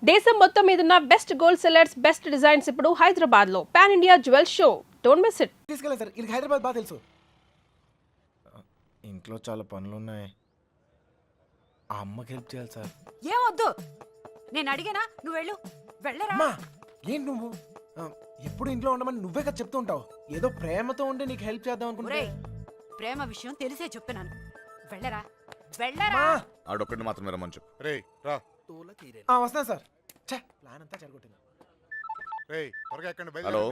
దేశం మొత్తం మీదున్న best gold sellers, best designs ఇప్పుడు హైదరాబాద్ లో pan India jewel show. Don't miss it. తీసుకెళ్ళండి సార్, ఇది హైదరాబాద్ బాగా తెలుసు. ఇంట్లో చాలా పనులు ఉన్నాయి, ఆ అమ్మకి హెల్ప్ చేయాలి సార్. ఏమొద్దు, నేను అడిగానా, నువ్వు వెళ్ళు. వెళ్ళరా. అమ్మా ఏంటి నువ్వు ఎప్పుడు ఇంట్లో ఉండమని నువ్వే కదా చెప్తూ ఉంటావు. ఏదో ప్రేమతో ఉండి నీకు హెల్ప్ చేద్దాం అనుకుంటే. ప్రేమ విషయం తెలిసే చెప్తున్నాను. వెళ్ళరా వెళ్ళరా. ఆడొక్కడిని మాత్రం రమ్మని చెప్పు. రే రా. వస్తాను సార్. ప్లాన్ అంతా చెడగొట్టింది. రే త్వరగా ఎక్కండి. హలో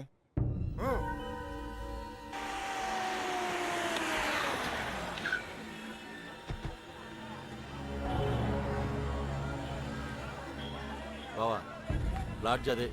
బావా, లాడ్జ్ అదే.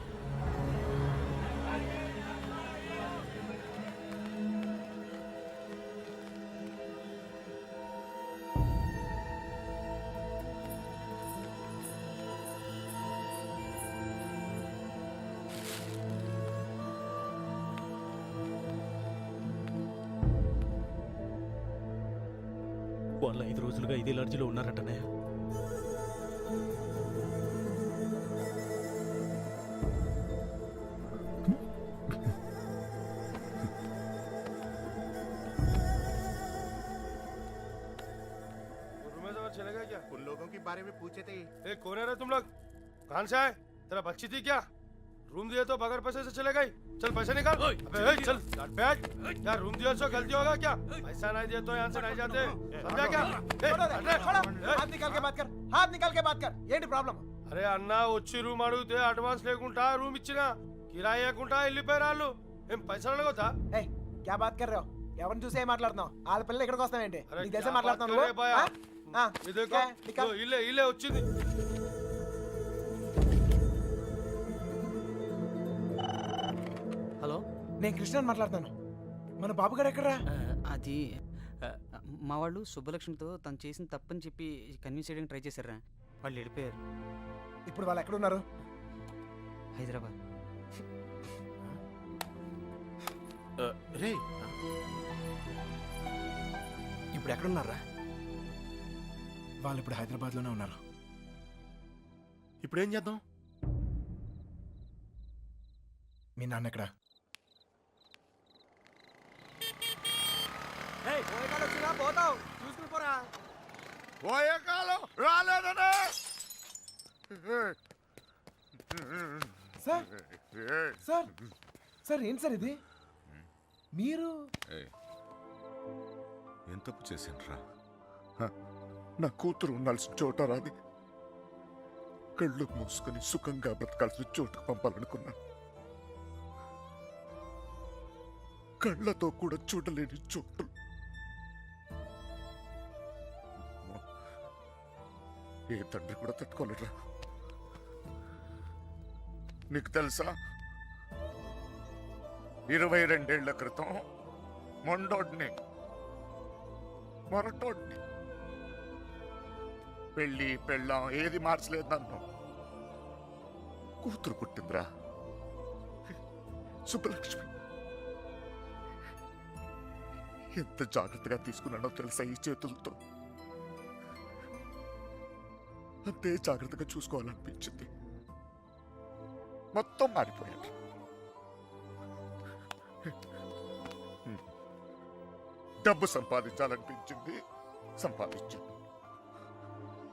వాళ్ళు 5 రోజులుగా ఇదే లాడ్జిలో ఉన్నారటనే. चलेगा क्या? उन लोगों के बारे में पूछे थे. ए, कौन है रे तुम लोग? कहाँ से आए? तेरा बच्ची थी क्या? रूम दिए तो बगैर पैसे से चले गई? चल पैसे निकाल. अबे चल बैठ. क्या रूम दिया सो गलती होगा क्या? पैसा नहीं दिया तो यहाँ से नहीं जाते. समझा क्या? हाथ निकाल के बात कर, हाथ निकाल के बात कर. ఏంటి ప్రాబ్లం? అరే అన్న, వచ్చి రూమ్ అడిగితే అడ్వాన్స్ లేకుండా రూమ్ ఇచ్చినా, కిరాయి లేకుండా వెళ్ళిపోయారు వాళ్ళు. ఏం పైసలు అడగొద్దా? ఏయ్ క్యా బాత్ కర్ రहे हो? ఎవరిని చూసి ఏం మాట్లాడుతున్నావు? వాళ్ళ పిల్లలు ఇక్కడికి వస్తావేంటి? నీకు తెలిసే మాట్లాడుతున్నావు నువ్వు? ఇల్లే ఇల్లే వచ్చింది. హలో, నేను కృష్ణని మాట్లాడుతాను. మన బాబు గారు ఎక్కడరా? అది మా వాళ్ళు సుబ్బలక్ష్మితో తను చేసిన తప్పని చెప్పి కన్విన్స్ చేయడానికి ట్రై చేశారా. వాళ్ళు వెళ్ళిపోయారు. ఇప్పుడు వాళ్ళు ఎక్కడ ఉన్నారు? హైదరాబాద్. రే ఇప్పుడు ఎక్కడున్నారా? వాళ్ళు ఇప్పుడు హైదరాబాద్ లోనే ఉన్నారు. ఇప్పుడు ఏం చేద్దాం? మీ నాన్న ఎక్కడ? పోతావు చూసుకుని పోరా. పోయే కాలం రాలేదనే. సార్ సార్ సార్ ఏంటి సార్ ఇది? మీరు ఏం తప్పు చేసిండ్రా? నా కూతురు ఉండాల్సిన చోట రాది, కళ్ళు మూసుకొని సుఖంగా బ్రతకాల్సిన చోటుకు పంపాలనుకున్నా. కళ్ళతో కూడా చూడలేని చోటు. ఏ తండ్రి కూడా తట్టుకోలేరా. నీకు తెలుసా, 22 ఏళ్ల క్రితం మొండోడ్ని మొరటోడ్ని పెళ్ళి పెళ్ళాం ఏది మార్చలేదు నన్ను. కూతురు పుట్టిందిరా, సుబ్బలక్ష్మి. ఎంత జాగ్రత్తగా తీసుకున్నానో తెలుసా ఈ చేతులతో. అంతే జాగ్రత్తగా చూసుకోవాలనిపించింది. మొత్తం మారిపోయాడు. డబ్బు సంపాదించాలనిపించింది, సంపాదించాను.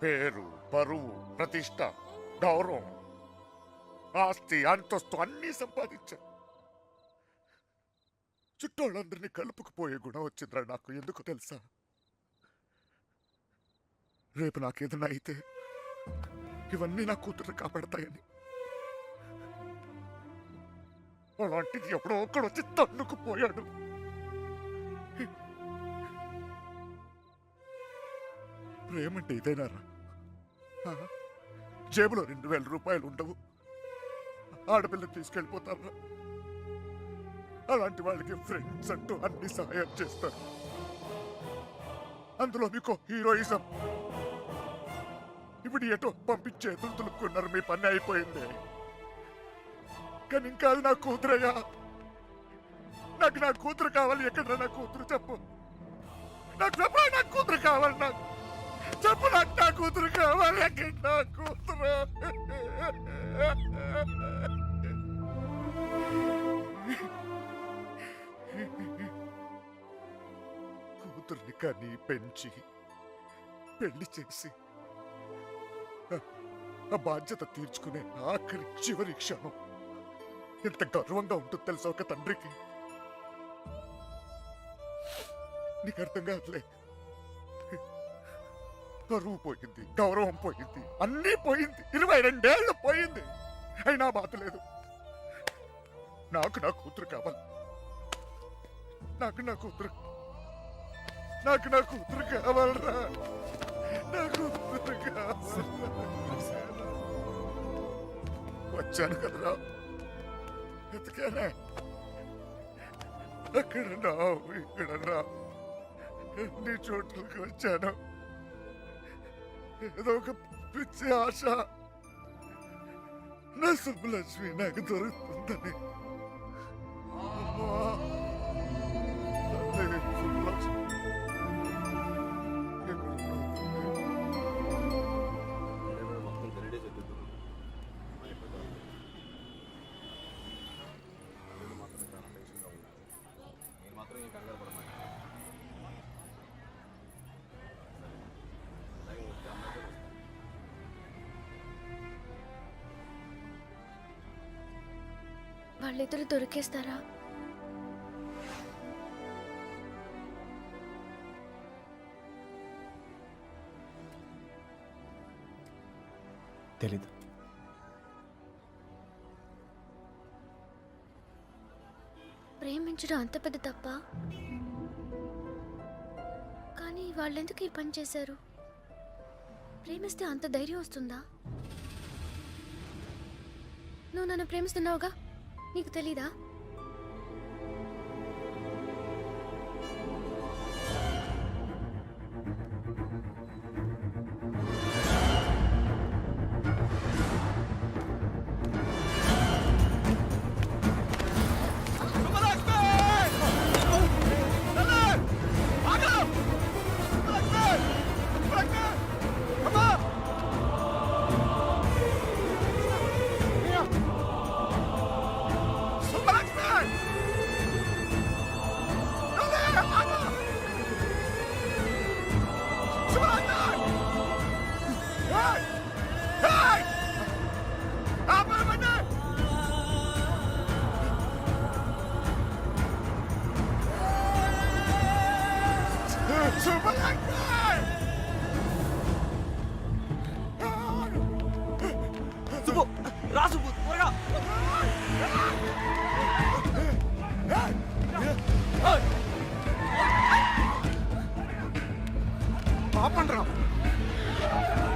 పేరు, పరువు, ప్రతిష్ట, గౌరవం, ఆస్తి, అంతస్తు అన్నీ సంపాదించాను. చుట్టోళ్ళందరినీ కలుపుకుపోయే గుణం వచ్చిందిరా నాకు. ఎందుకు తెలుసా? రేపు నాకేదైనా అయితే ఇవన్నీ నా కూతురు కాపాడతాయని. అలాంటిది ఎప్పుడో ఒక్కడు వచ్చి తన్నుకుపోయాడు. ప్రేమంటే ఇదేనారా? జేబులో 2000 రూపాయలు ఉండవు, ఆడపిల్లని తీసుకెళ్ళిపోతారా? అలాంటి వాళ్ళకి ఫ్రెండ్స్ అంటూ అన్ని సహాయం చేస్తారు. అందులో మీకు హీరోయిజం. ఇప్పుడు ఎటో పంపించే తులుకున్నారు. మీ పని అయిపోయింది. కానీ ఇంకా అది నా కూతురయ్యా. నాకు నా కూతురు కావాలి. ఎక్కడ నా కూతురు చెప్పు. నాకు చెప్పు, నా కూతురు కావాలి. నాకు చెప్పు, నాకు నా కూతురు కావాలి. ఎక్కడ నా కూతురు? కూతుర్ని కానీ పెంచి పెళ్లి చేసి ఆ బాధ్యత తీర్చుకునే ఆఖరి చివరి క్షణం ఎంత గర్వంగా ఉంటుంది తెలుసా ఒక తండ్రికి. నీకు అర్థం కాదులే. పరువు పోయింది, గౌరవం పోయింది, అన్నీ పోయింది, 22 ఏళ్ళు పోయింది. అయినా బాధ లేదు. నాకు నా కూతురు కావాలి. నాకు నా కూతురు కావాలరా. నా కూతురు కావాలి. వచ్చాను కదరా, ఎతికానా, అక్కడ నా ఇక్కడ నా ఎన్ని చోట్లకి వచ్చాను. ఏదో ఒక పిచ్చి ఆశ నా సుబ్బలక్ష్మి నాకు దొరుకుతుందని. అమ్మా, తల్లి సుబ్బలక్ష్మి వాళ్ళిద్దరు దొరికేస్తారా? తెలీదు. ప్రేమించడం అంత పెద్ద తప్ప? కానీ వాళ్ళెందుకు ఈ పని చేశారు? ప్రేమిస్తే అంత ధైర్యం వస్తుందా? నువ్వు నన్ను ప్రేమిస్తున్నావుగా, నీకు తెలీదా? సుబ్బు రా, సుబ్బు త్వరగా. ఆపండ్రా,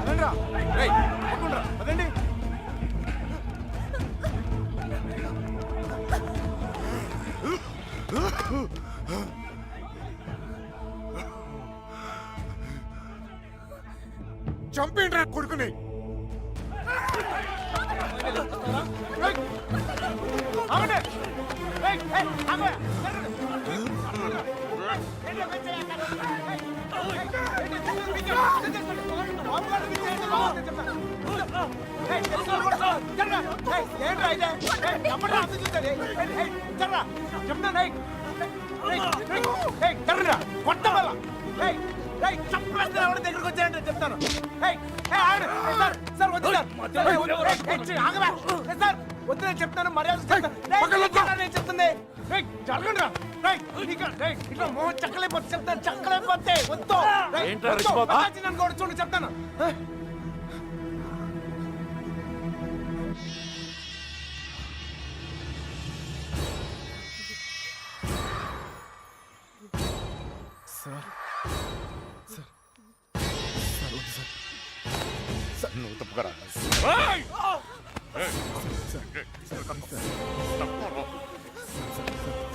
రండ్రా. రేయ్, ఆపండ్రా, అదండి. చంపేండ్రా కొడుకుని. దగ్గరకు వచ్చాయంటే చెప్తాను. సార్ వద్దు, నేను చెప్తాను, మర్యాద చెప్తుంది. జరగండి, ఇట్లా మోహన్ చక్కలేకపోతే చెప్తాను, చక్కలేకపోతే వద్దు. నన్ను కూడా చూడండి, చెప్తాను. సార్ సార్ సార్ వద్దు సార్. సార్ నువ్వు తప్పుకరా.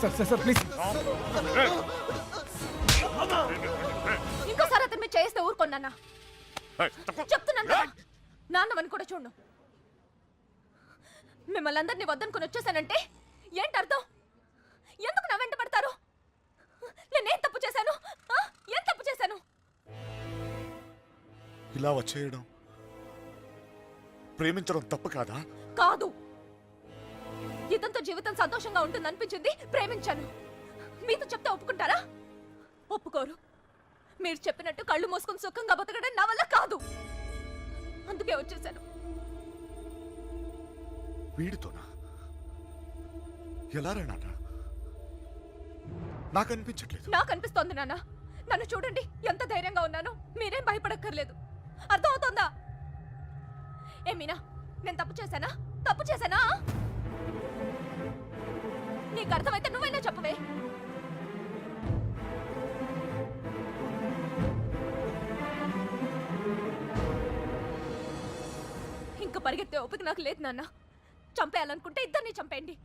Sir sir sir please. ఇంకోసారి అతను మీరు చేస్తే ఊరుకున్నానా? చెప్తున్నాను కదా, నాన్నవని కూడా చూడు. మిమ్మల్ని అందరినీ వద్దనుకుని వచ్చేసానంటే ఏంటి అర్థం? ఎందుకు నా వెంట పడతారు? నేనేం తప్పు చేశాను? ఏం తప్పు చేశాను? ఇలా వచ్చేయడం ప్రేమించడం తప్పు కాదా? కాదు, ఇదంతా జీవితం సంతోషంగా ఉంటుంది అనిపించింది, ప్రేమించాను. మీతో చెప్తే ఒప్పుకుంటారా? ఒప్పుకోరు. మీరు చెప్పినట్టు కళ్ళు మూసుకుని సుఖంగా బతకడం నా వల్ల కాదు. అందుకే వచ్చేసాను. వీడితోనా? ఎలా రా నాన్న? నాకు అనిపించట్లేదు. నాకు అనిపిస్తోంది నాన్న. నన్ను చూడండి, ఎంత ధైర్యంగా ఉన్నాను. మీరేం భయపడక్కర్లేదు. అర్థం అవుతోందా? ఏ మీనా, నేను తప్పు చేశానా? తప్పు చేశానా? నీకు అర్థమైతే నువ్వైనా చెప్పవే. ఇంకా పరిగెత్తే ఓపిక నాకు లేదు నాన్న. చంపేయాలనుకుంటే ఇద్దరిని చంపేయండి,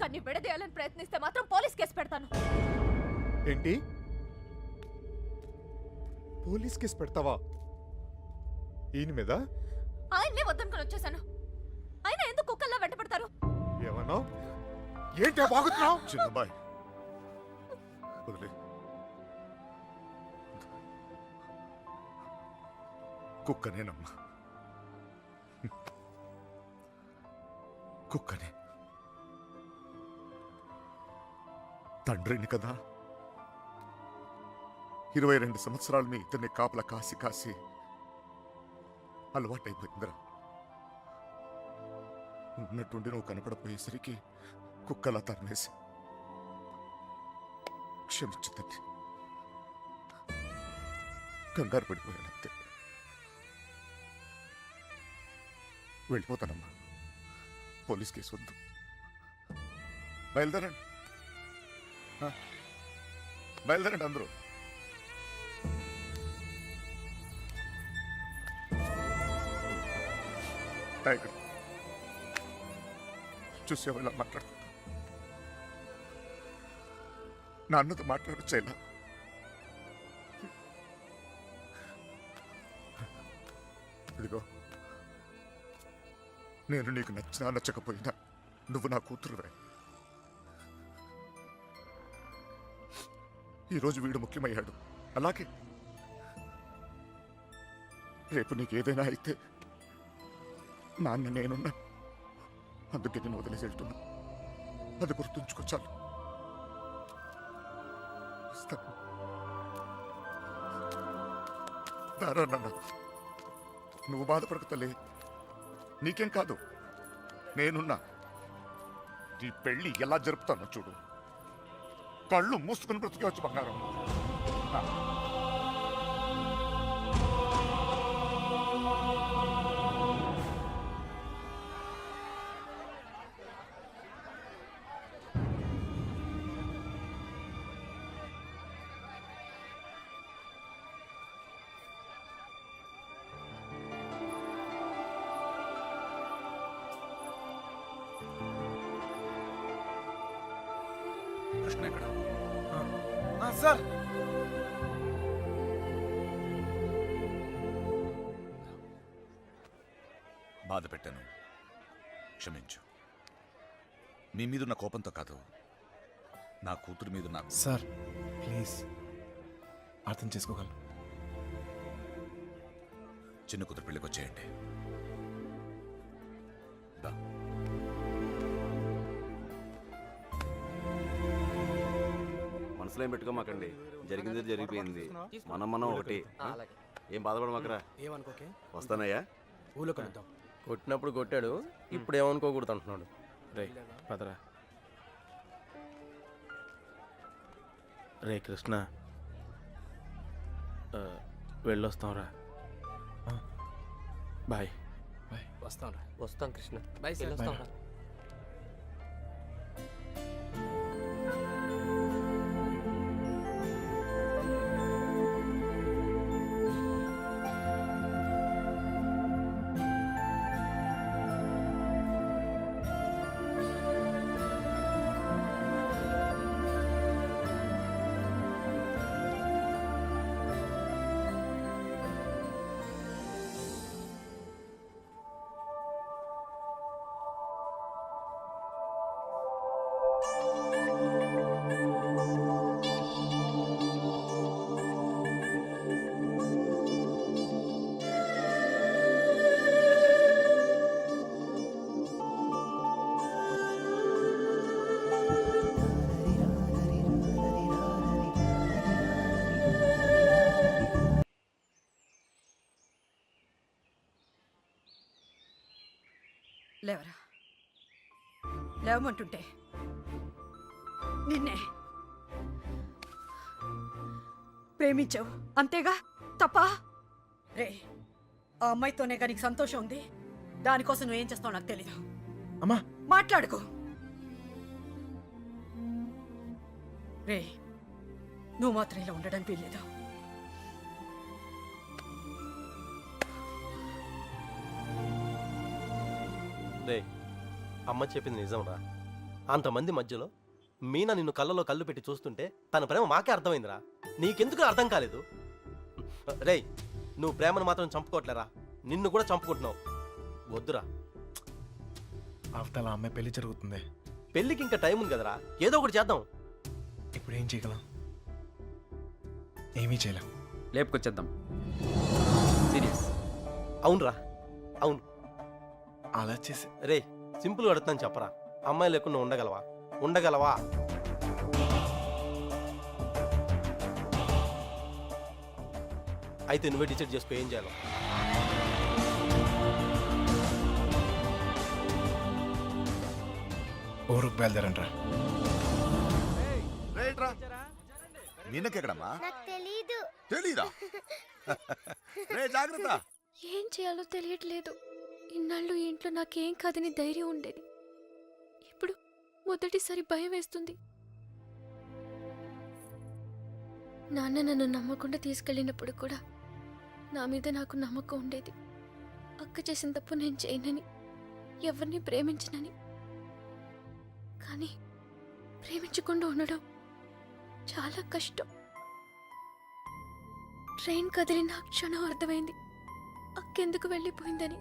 కానీ విడదీయాలని ప్రయత్నిస్తే మాత్రం పోలీస్ కేసు పెడతాను. ఏంటి? పోలీస్ కేసు పెడతావా ఈయన మీద? ఆయన్నే వద్దనుకుని వచ్చేసాను. ఆయన ఎందుకు కుక్కల్లా వెంటపడతారు? ఏమన్నా? ఏంటి బాగుతున్నావు? చిన్నబాయ్ వదిలే. కుక్కనేనమ్మా, కుక్కనే. తండ్రిని కదా, 22 సంవత్సరాలు మీ ఇద్దరిని కాపలా కాసి కాసి అలవాటైపోయిందిరా. ఉన్నట్టుండి నువ్వు కనపడపోయేసరికి కుక్కలా తరిమేసి. క్షమించు తల్లి, కంగారు పడిపోయానంతే. వెళ్ళిపోతానమ్మా, పోలీస్ కేసు వద్దు. బయలుదేరండి, బయలుదేరండి అందరూ. టైగర్ చూసావు ఇలా మాట్లాడుకుంటా? నాన్నతో మాట్లాడొచ్చేలా. ఇదిగో, నేను నీకు నచ్చినా నచ్చకపోయినా నువ్వు నా కూతురువే. ఈరోజు వీడు ముఖ్యమయ్యాడు, అలాగే రేపు నీకు ఏదైనా అయితే నాన్న నేనున్నా. అందుకే నేను వదిలేసి వెళ్తున్నా. అది గుర్తుంచుకో చాలు. వస్తాను. దారా నాన్న, నువ్వు బాధపడకు తల్లి. నీకేం కాదు, నేనున్నా. నీ పెళ్ళి ఎలా జరుపుతానో చూడు. కళ్ళు మూసుకుని బ్రతికేవచ్చు బంగారం. కృష్ణ ఎక్కడ? సార్, బాధ పెట్టాను, క్షమించు. మీ మీదున్న కోపంతో కాదు, నా కూతురు మీద నాకు. సార్ ప్లీజ్ అర్థం చేసుకోగలను. చిన్న కూతురు పెళ్ళికి వచ్చేయండి. దా. మనసులో ఏం పెట్టుకోమాకండి, జరిగింది జరిగిపోయింది. మనం ఒకటి. ఏం బాధపడమాకరా. ఏమనుకోకే, వస్తానయ్యా. ఊళ్ళో కలుద్దాం. కొట్టినప్పుడు కొట్టాడు, ఇప్పుడు ఏమనుకోకూడదు అంటున్నాడు. రే పదరా. రే కృష్ణ, వెళ్ళొస్తాంరా. బాయ్. వస్తాంరా. వస్తాం కృష్ణ. Bye sir. లేవరా, లేవమంటుంటే నిన్నే ప్రేమించావు అంతేగా, తప్ప? రే, ఆ అమ్మాయితోనే కానీ నీకు సంతోషం ఉంది. దానికోసం నువ్వేం చేస్తావు నాకు తెలీదు. అమ్మా మాట్లాడుకో. రే, నువ్వు మాత్రం ఇలా ఉండడానికి వీల్లేదు. రే, అమ్మ చెప్పింది నిజంరా. అంతమంది మధ్యలో మీనా నిన్ను కళ్ళలో కళ్ళు పెట్టి చూస్తుంటే తన ప్రేమ మాకే అర్థమైందిరా. నీకెందుకు అర్థం కాలేదు? రేయ్, నువ్వు ప్రేమను మాత్రం చంపుకోవట్లేరా, నిన్ను కూడా చంపుకుంటున్నావు. వద్దురా. అవతల అమ్మాయి పెళ్లి జరుగుతుంది. పెళ్ళికి ఇంకా టైం ఉంది కదరా, ఏదో ఒకటి చేద్దాం. ఇప్పుడు ఏం చేయగలం? ఏమీ చేయలేం. లేపుకొచ్చేద్దాం. సీరియస్. అవునరా, అవును. అలా చేసి రే, సింపుల్ అడుగుతాను చెప్పరా, అమ్మాయి లేకుండా ఉండగలవా? ఉండగలవా? అయితే నువ్వే డిసైడ్ చేసుకో ఏం చేయాలో. ఊరుకు బయలుదేరంట్రా. నిన్నకెక్కడమ్మా? నాకు తెలీదు. తెలీదా? రే జాగ్రత్త. ఏం చేయాలో తెలియట్లేదు. ఇన్నాళ్ళు ఈ ఇంట్లో నాకేం కాదని ధైర్యం ఉండేది. ఇప్పుడు మొదటిసారి భయం వేస్తుంది. నాన్న నన్ను నమ్మకుండా తీసుకెళ్ళినప్పుడు కూడా నా మీద నాకు నమ్మకం ఉండేది. అక్క చేసిన తప్పు నేను చేయనని, ఎవరిని ప్రేమించనని. కానీ ప్రేమించకుండా ఉండడం చాలా కష్టం. ట్రైన్ కదిలిన క్షణం అర్థమైంది అక్కెందుకు వెళ్ళిపోయిందని.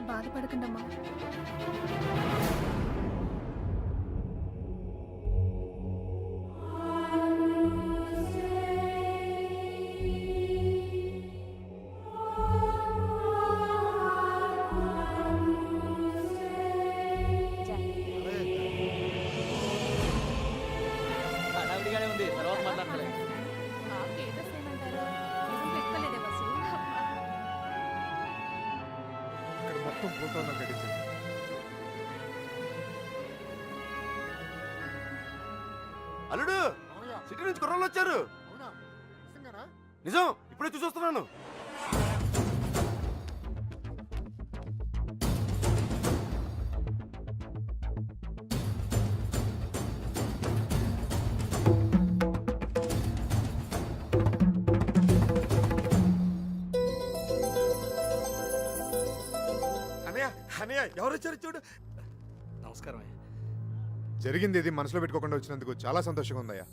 బాధపడకండమ్మా. హడావిడిగానే ఉంది, తర్వాత మాట్లాడలే. ఇక్కడ మొత్తం పోతాను గడిచింది. అల్లుడు, సిటీ నుంచి కుర్రోళ్ళు వచ్చారు. నిజం, ఇప్పుడే చూసొస్తున్నాను. అనయ్య, అనయ్య, ఎవరు వచ్చారు చూడు. నమస్కారం. జరిగింది ఇది మనసులో పెట్టుకోకుండా వచ్చినందుకు చాలా సంతోషంగా ఉందయ్యా.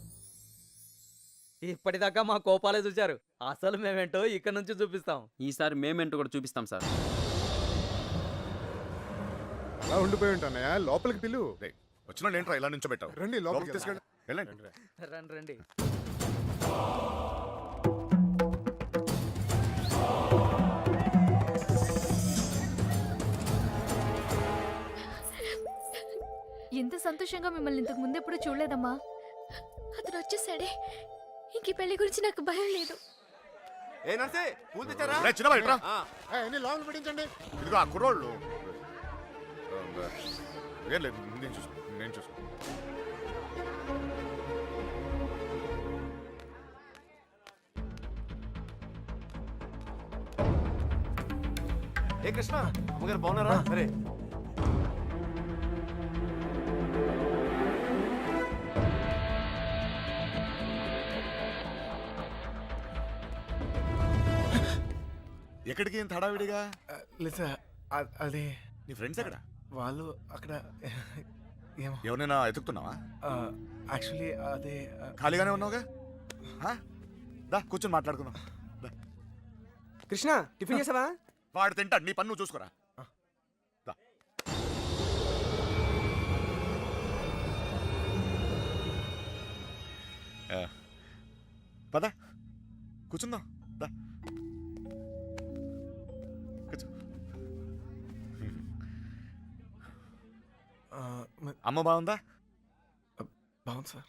ఇప్పటిదాకా మా కోపాలే చూశారు, అసలు మేమేంటో ఇక్కడ నుంచి చూపిస్తాం. ఈసారి మేమేంటో కూడా చూపిస్తాం సార్. అలా ఉండిపోయి ఉంటానయ్యా, లోపలికి పిలు. వచ్చిన ఏంట్రా ఇలా నుంచోబెట్టావు? రండి లోపలికి తీసుకెళ్ళి. వెళ్ళండి. రండి రండి. ఎంత సంతోషంగా మిమ్మల్ని ఇంతకు ముందు ఎప్పుడు చూడలేదమ్మా. అతను వచ్చేసాడే, ఇంక ఈ పెళ్లి గురించి నాకు భయం లేదు. ఏ నర్సే, పూలు తెచ్చారా? రే, చిన్నవాడు ఇట్రా. లోపల పెట్టించండి. ఇదిగో ఆ కుర్రోళ్ళు. ఏం లేదు, నేను చూసుకో. ఏ కృష్ణ, అమ్మగారు బాగున్నారా? సరే. ఎక్కడికి ఇంత హడావిడిగా? లేదా అది నీ ఫ్రెండ్స్ ఎక్కడ? వాళ్ళు అక్కడ ఏమో. ఎవరైనా ఎతుకుతున్నావా? యాక్చువల్లీ అదే ఖాళీగానే ఉన్నావుగా? దా కూర్చొని మాట్లాడుకుందాం. కృష్ణ, టిఫిన్ చేసావా? వాడు తింటాడు, నీ పన్ను నువ్వు చూసుకోరా. దా. పద కూర్చుందాం. దా కూర్చో. అమ్మ బాగుందా? బాగుంది సార్.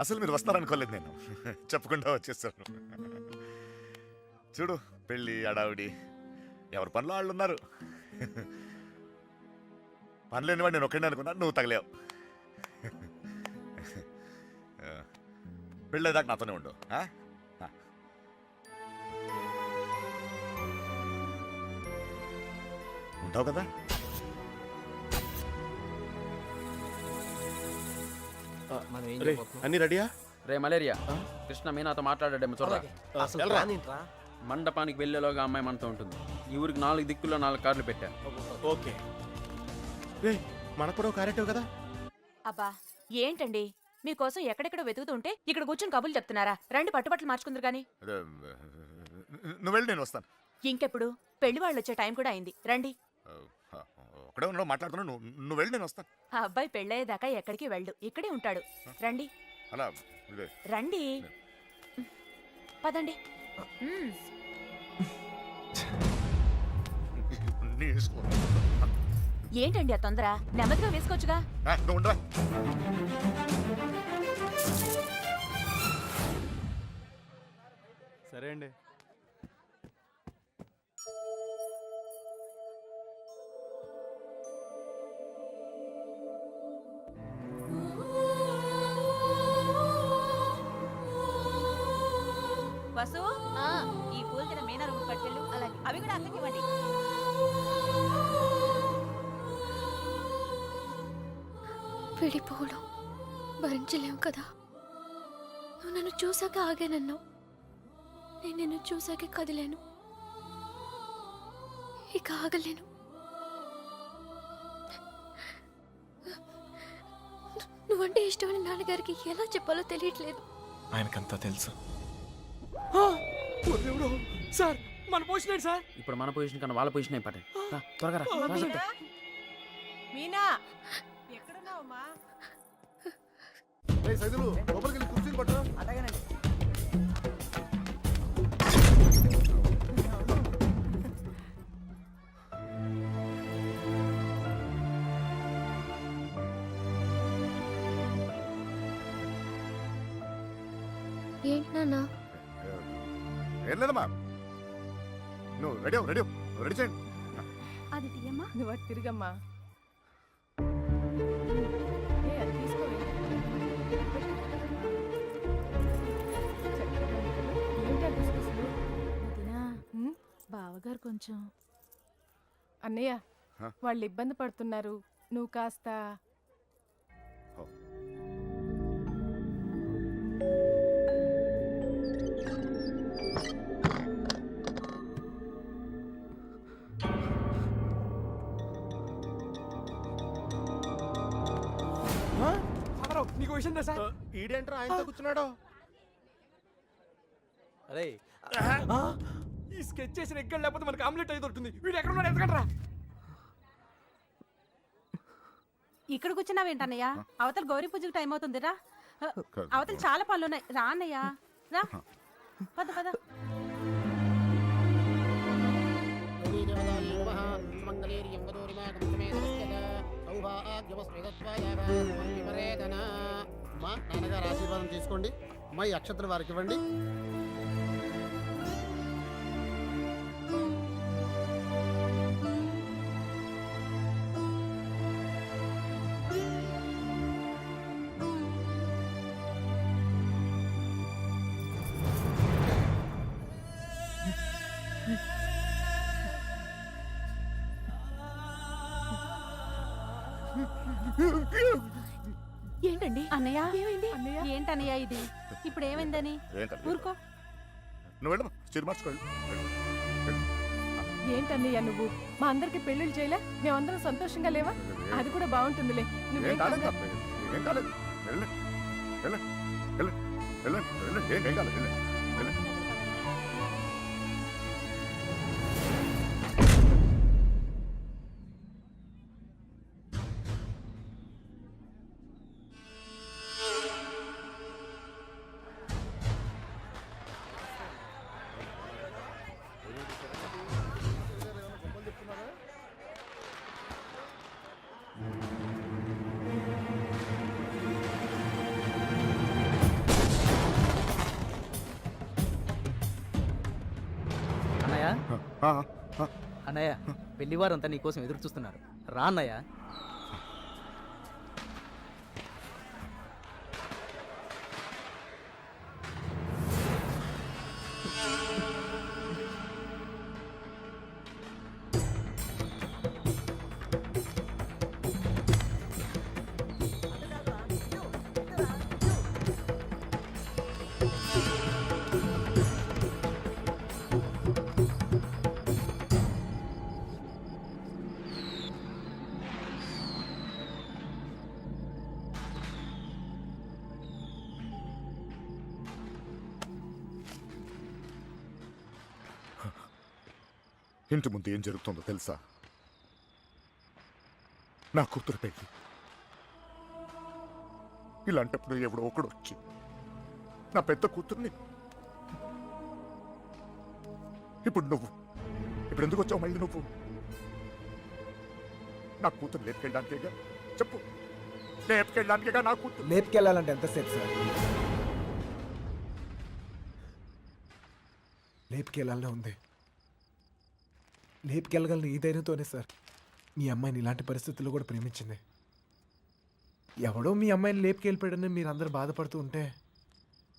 అసలు మీరు వస్తారనుకోలేదు నేను. చెప్పకుండా వచ్చేసాను. చూడు పెళ్ళి అడావిడి ఎవరి పనిలో వాళ్ళు ఉన్నారు. పని లేనివాడు నేను ఒక్కడే అనుకున్నా, నువ్వు తగలేవు. పెళ్ళేదాకా నాతోనే ఉండు. ఆ? ఆ. ఉంటావు కదా? అన్ని రెడీయా? రే మలేరియా, కృష్ణ మీనాతో మాట్లాడాడేమో చూడరా. అసలు ప్లాన్ ఏంట్రా? మండపానికి వెళ్ళేలోగా అమ్మాయి మనతో ఉంటుంది. ఈ ఊరికి 4 దిక్కుల్లో 4 కార్లు పెట్టా. ఓకే. రే మనకు కూడా క్యారెక్టర్ కదా. అబ్బా ఏంటండి మీకోసం ఎక్కడెక్కడ వెతుకుతుంటే ఇక్కడ కూర్చొని కబుర్లు చెప్తున్నారా? రండి పట్టుబట్టలు మార్చుకుందరు గాని. అదే, నువ్వు వెళ్ళి నేను వస్తాను. ఇంకెప్పుడు పెళ్లి వాళ్ళు వచ్చే టైం కూడా అయింది. రండి. ఒకడే ఉన్నావు మాట్లాడుతున్నావు, నువ్వు వెళ్ళి నేను వస్తాను. ఆ అబ్బాయి పెళ్ళయ్యేదాకా ఎక్కడికి వెళ్ళు, ఇక్కడే ఉంటాడు. రండి అలా ఇదే. రండి పదండి. మ్మ్. నీ ఇష్టం. ఏంటండి ఆ తొందర? నెమ్మదిగా వేసుకోవచ్చుగా. నువ్వు ఉండరా. సరే అండి. వసు ఈ పూల తిన మీనా రూమ్ పట్టుకెళ్ళు. అలాగే అవి కూడా అక్కడికి ఇవ్వండి. విడిపోవడం భరించలేము కదా. నువ్వు నన్ను చూసాక ఆగానన్నావు, నేను నిన్ను చూసాక కదిలేను. ఇక ఆగలేను. నువ్వంటే ఇష్టమని నాన్నగారికి ఎలా చెప్పాలో తెలియట్లేదు. ఆయనకంతా తెలుసు. సార్ మన పొజిషన్ సార్. ఇప్పుడు మన పొజిషన్ కన్నా వాళ్ళ పొజిషన్ ఇంపార్టెంట్. త్వరగా రా. మీనా ఎక్కడున్నావమ్మా? సైదులు లోపలికి వెళ్ళి కుర్చీలు పట్టు. అలాగేనండి. ఏంటి నాన్న? ఏం లేదమ్మా, నువ్వు రెడీ రెడీ చేయండి. అది తీయమ్మా. నువ్వు అటు తిరిగమ్మా. బావగారు కొంచెం అన్నయ్య హ? వాళ్ళు ఇబ్బంది పడుతున్నారు, నువ్వు కాస్త. నీకు విషయం తెలుసా? ఈడేంట్రా ఆయనతో కూర్చున్నాడు? అరే ఈ స్కెచ్ చేసిన ఎక్కడ లేకపోతే మనకి ఆమ్లెట్ అయితే దొరుకుతుంది. వీడు ఎక్కడ ఉన్నాడు? ఎందుకంటారా? ఇక్కడ కూర్చున్నావేంటన్నయ్య? అవతల గౌరీ పూజకు టైం అవుతుందిరా. అవతల చాలా పనులున్నాయి. రా అన్నయ్య రా. పద పద. మా నాన్నగారు ఆశీర్వాదం తీసుకోండి. మా ఈ అక్షత్ర వారికి ఇవ్వండి. ఏంటండి అన్నయ్య? ఏమైంది అన్నయ్య? ఏంటన్నయ్య ఇది? ఇప్పుడు ఏమైందని? ఏం కాదు. ఊరుకో. నువ్వు వెళ్ళమ్మా, చీర మార్చుకోండి. ఏంటన్నయ్య నువ్వు? మా అందరికి పెళ్లిళ్ళు చేయలే? మేమందరం సంతోషంగా లేవా? అది కూడా బాగుంటుందిలే. నువ్వేం ఏం కాలేదు, కంగారు- ఏం కాలేదు. వెళ్ళండి వెళ్ళండి వెళ్ళండి వెళ్ళండి వెళ్ళండి. ఏం కాలేదు. వెళ్ళండి వెళ్ళండి. ఆ, అన్నయ్య పెళ్లివారంతా నీకోసం ఎదురు చూస్తున్నారు, రా అన్నయ్య. ఇంటి ముందు ఏం జరుగుతుందో తెలుసా? నా కూతురు పెళ్లి. ఇలాంటప్పుడు ఎవడో ఒకడు వచ్చి నా పెద్ద కూతుర్ని, ఇప్పుడు ఎందుకు వచ్చావు మళ్ళీ నువ్వు? నా కూతురు లేపుకెళ్ళడానికేగా? చెప్పు, లేపుకెళ్ళడానికేగా నా కూతురు? లేపుకెళ్ళాలంటే ఎంతసేపు సార్? లేపుకెళ్ళాలనే ఉంది. లేపుకెళ్ళగలను ఈ ధైర్యంతోనే సార్ మీ అమ్మాయిని ఇలాంటి పరిస్థితుల్లో కూడా ప్రేమించింది. ఎవడో మీ అమ్మాయిని లేపుకెళ్ళిపోయాడని మీరు అందరూ బాధపడుతూ ఉంటే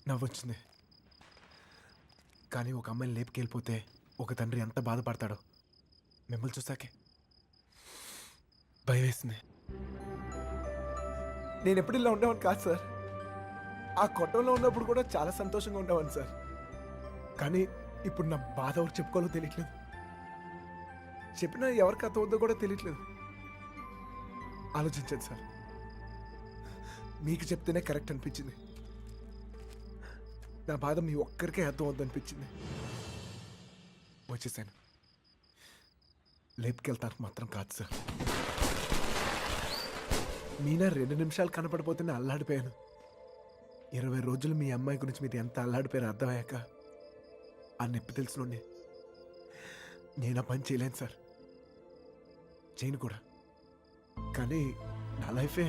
నవ్వొచ్చింది. కానీ ఒక అమ్మాయిని లేపుకెళ్ళిపోతే ఒక తండ్రి ఎంత బాధపడతాడో మిమ్మల్ని చూసాకే భయం వేసింది. నేను ఎప్పుడు ఇలా ఉండేవాడిని కాదు సార్. ఆ కొట్టంలో ఉన్నప్పుడు కూడా చాలా సంతోషంగా ఉండేవాడిని సార్. కానీ ఇప్పుడు నా బాధ ఎవరు చెప్పుకోవాలో తెలియట్లేదు. చెప్పినా ఎవరికి అర్థం అవుతుందో కూడా తెలియట్లేదు. ఆలోచించండి సార్. మీకు చెప్తేనే కరెక్ట్ అనిపించింది. నా బాధ మీ ఒక్కరికే అర్థం అవుద్దనిపించింది. వచ్చేసాను. లేపుకెళ్తానికి మాత్రం కాదు సార్. మీనా 2 నిమిషాలు కనపడిపోతేనే అల్లాడిపోయాను. 20 రోజులు మీ అమ్మాయి గురించి మీరు ఎంత అల్లాడిపోయారో అర్థమయ్యాక ఆ నొప్పి తెలుసునండి. నేను ఆ పని చేయలేను సార్, చేయను కూడా. కానీ నా లైఫే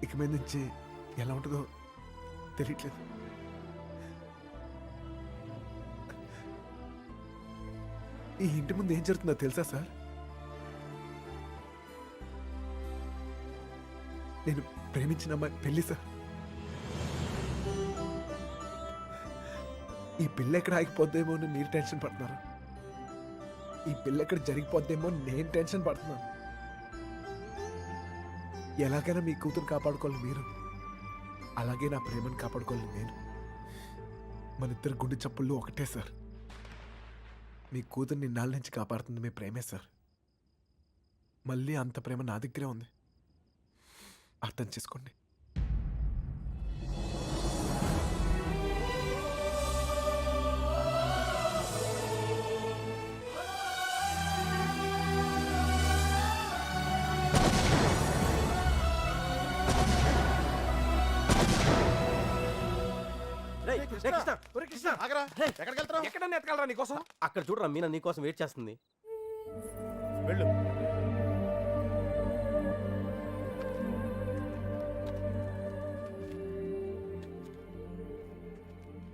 ఇక మీద నుంచి ఎలా ఉంటుందో తెలియట్లేదు. ఈ ఇంటి ముందు ఏం జరుగుతుందో తెలుసా సార్? నేను ప్రేమించిన అమ్మాయి పెళ్ళి సార్. ఈ పిల్ల ఎక్కడ ఆగిపోద్దేమో అని మీరు టెన్షన్ పడుతున్నారు. ఈ పిల్ల ఎక్కడ జరిగిపోద్దేమో నేను టెన్షన్ పడుతున్నాను. ఎలాగైనా మీ కూతురు కాపాడుకోవాలి మీరు, అలాగే నా ప్రేమను కాపాడుకోవాలి నేను. మన ఇద్దరు గుండె చప్పుళ్ళు ఒకటే సార్. మీ కూతుర్ని ఇన్నాళ్ళ నుంచి కాపాడుతుంది మీ ప్రేమే సార్. మళ్ళీ అంత ప్రేమ నా దగ్గరే ఉంది. అర్థం చేసుకోండి. ఎక్కడన్నా ఎతకాలరా నీకోసం? అక్కడ చూడరా, మీనా నీకోసం వెయిట్ చేస్తుంది. వెళ్ళు.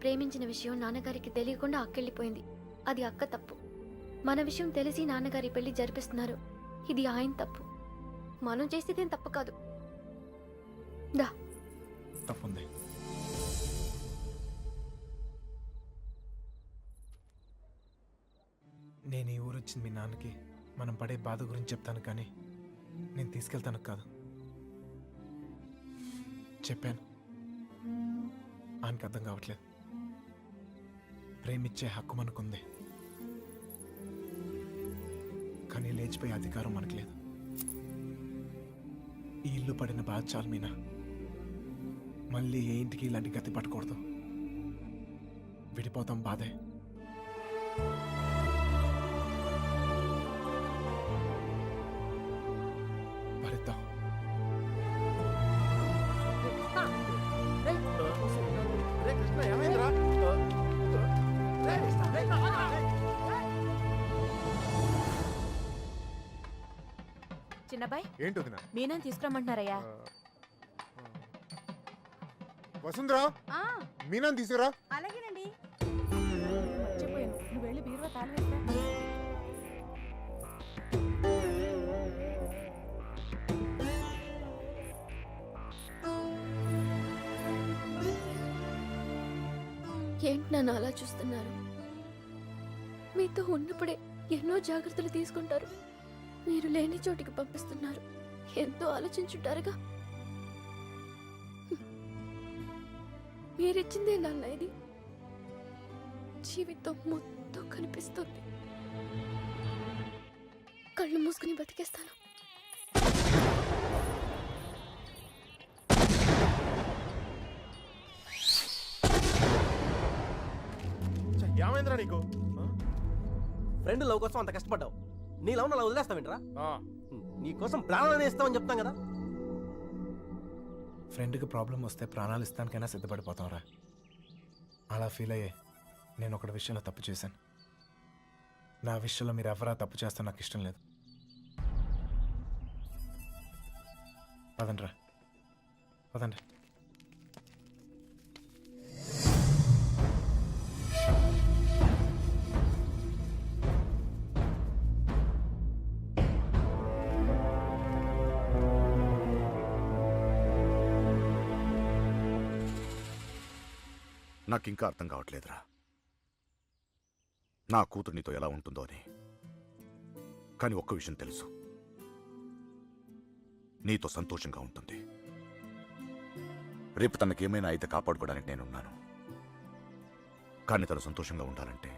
ప్రేమించిన విషయం నాన్నగారికి తెలియకుండా అక్కెళ్ళిపోయింది. అది అక్క తప్పు. మన విషయం తెలిసి నాన్నగారి పెళ్లి జరిపిస్తున్నారు. ఇది ఆయన తప్పు. మనం చేసేదేం తప్పు కాదు. దా. తప్పుంది. నేను ఈ ఊరు వచ్చింది మీ నాన్నకి మనం పడే బాధ గురించి చెప్తాను, కానీ నేను తీసుకెళ్తాను కాదు. చెప్పాను, ఆయనకి అర్థం కావట్లేదు. ప్రేమిచ్చే హక్కు మనకుంది, కానీ లేచిపోయే అధికారం మనకు లేదు. ఈ ఇల్లు పడిన బాధ చాలు మీనా. మళ్ళీ ఏ ఇంటికి ఇలాంటి గతి పట్టకూడదు. విడిపోతాం, బాధే. భరిద్దాం. చిన్నబాయ్, ఏంటి వదినా? మీనని తీసుకురమ్మంటున్నారయ్యా. వసుంధరా, మీనాన్ని తీసుకురా. అలాగేనండి. మర్చిపోయాను, నువ్వు వెళ్ళి బీరు ఏంటి నన్ను అలా చూస్తున్నారు? మీతో ఉన్నప్పుడే ఎన్నో జాగ్రత్తలు తీసుకుంటారు. మీరు లేని చోటికి పంపిస్తున్నారు. ఎంతో ఆలోచించుంటారుగా. మీరిచ్చిందే నాన్న ఇది. జీవితం మొత్తం కనిపిస్తుంది. కళ్ళు మూసుకుని బతికేస్తాను. ఏమైందిరా నీకు ఫ్రెండ్ లవ్ కోసం అంత కష్టపడ్డావు, నీ లవ్ అలా వదిలేస్తావేంట్రా? నీ కోసం ప్రాణాలను ఇస్తామని చెప్తాం కదా. ఫ్రెండ్కి ప్రాబ్లం వస్తే ప్రాణాలు ఇస్తానికైనా సిద్ధపడిపోతాంరా. అలా ఫీల్ అయ్యే నేను ఒకటి విషయంలో తప్పు చేశాను. నా విషయంలో మీరు ఎవరా తప్పు చేస్తే నాకు ఇష్టం లేదు. పదండ్రా, పదండి. నాకు ఇంకా అర్థం కావట్లేదురా, నా కూతురు నీతో ఎలా ఉంటుందో అని. కానీ ఒక్క విషయం తెలుసు, నీతో సంతోషంగా ఉంటుంది. రేపు తనకేమైనా అయితే కాపాడుకోవడానికి నేనున్నాను. కానీ తను సంతోషంగా ఉండాలంటే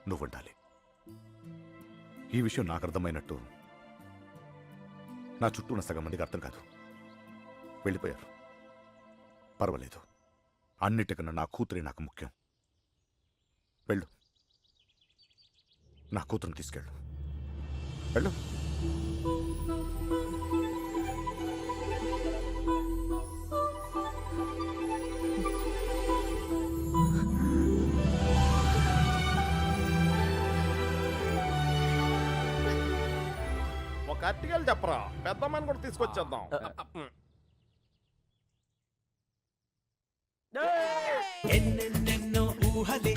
నువ్వు ఉండాలి. ఈ విషయం నాకు అర్థమైనట్టు నా చుట్టూ ఉన్న సగం మందికి అర్థం కాదు. వెళ్ళిపోయారు. పర్వాలేదు, అన్నిటికన్నా నా కూతురే నాకు ముఖ్యం. వెళ్ళు, నా కూతురుని తీసుకెళ్ళు. వెళ్ళు. ఒక అట్టికలు చెప్పరా, పెద్దమ్మని కూడా తీసుకొచ్చేద్దాం. ఎన్నెన్నెన్నో ఊహలే